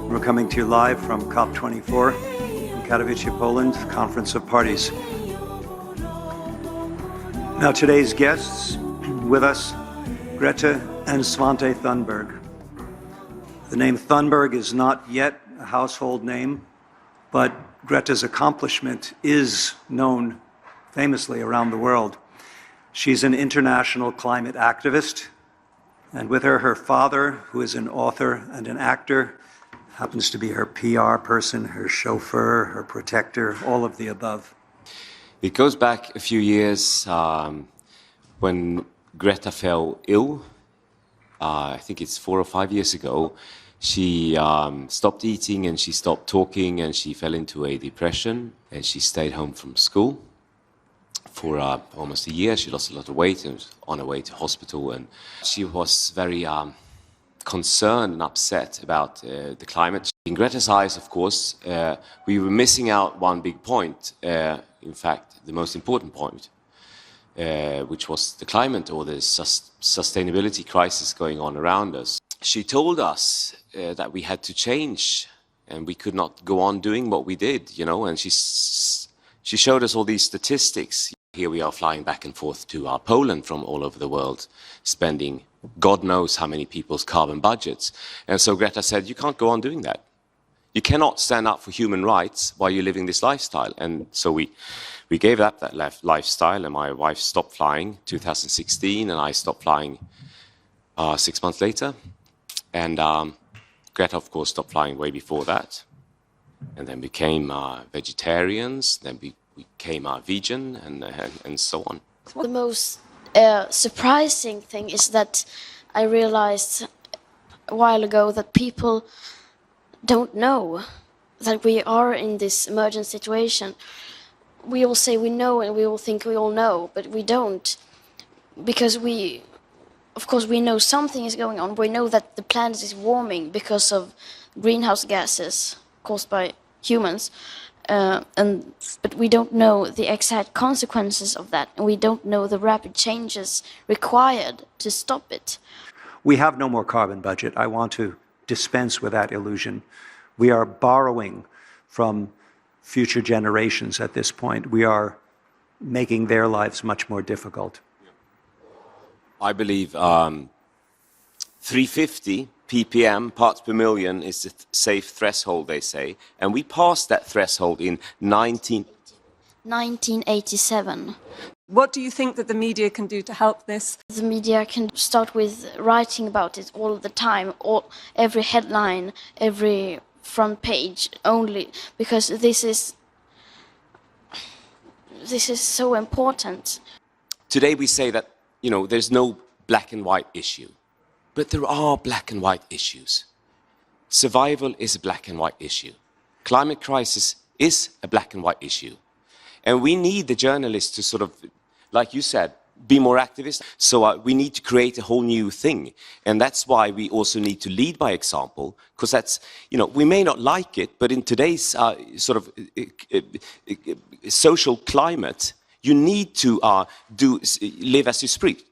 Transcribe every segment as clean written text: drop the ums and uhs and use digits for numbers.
We're coming to you live from COP24 in Katowice, Poland, Conference of Parties. Now today's guests with us, Greta and Svante Thunberg. The name Thunberg is not yet a household name, but Greta's accomplishment is known famously around the world. She's an international climate activist, and with her, her father, who is an author and an actor, happens to be her PR person, her chauffeur, her protector, all of the above. It goes back a few years when Greta fell ill. I think it's 4 or 5 years ago. She stopped eating and she stopped talking and she fell into a depression and she stayed home from school for almost a year. She lost a lot of weight and was on her way to hospital, and she was very concerned and upset about the climate. In Greta's eyes, of course, we were missing out one big point, in fact, the most important point, which was the climate or the sustainability crisis going on around us. She told us that we had to change and we could not go on doing what we did, you know, and she showed us all these statistics. Here we are flying back and forth to Poland from all over the world, spending God knows how many people's carbon budgets. And so Greta said, you can't go on doing that. You cannot stand up for human rights while you're living this lifestyle. And so we gave up that lifestyle, and my wife stopped flying 2016, and I stopped flying 6 months later. And Greta, of course, stopped flying way before that. And then became vegetarians, then we became vegan, and so on. The most surprising thing is that I realized a while ago that people don't know that we are in this emergent situation. We all say we know and we all think we all know, but we don't. Because of course we know something is going on. We know that the planet is warming because of greenhouse gases caused by humans. But we don't know the exact consequences of that, and we don't know the rapid changes required to stop it. We have no more carbon budget. I want to dispense with that illusion. We are borrowing from future generations at this point. We are making their lives much more difficult. I believe 350 ppm, parts per million, is the safe threshold, they say. And we passed that threshold in 1987. What do you think that the media can do to help this? The media can start with writing about it all the time, every headline, every front page, only because this is so important. Today we say that, you know, there's no black and white issue. But there are black and white issues. Survival is a black and white issue. Climate crisis is a black and white issue. And we need the journalists to sort of, like you said, be more activist. So we need to create a whole new thing. And that's why we also need to lead by example, because that's, you know, we may not like it, but in today's sort of social climate, you need to live as you speak.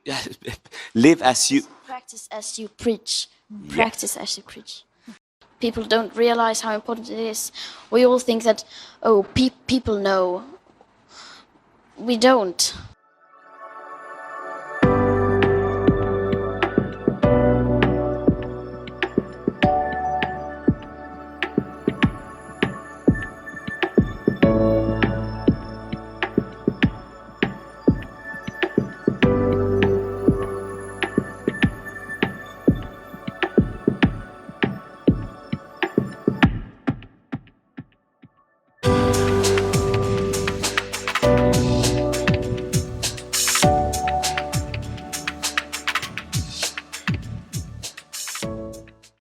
Live as you... Practice as you preach. Practice as you preach. People don't realize how important it is. We all think that, oh, people know. We don't.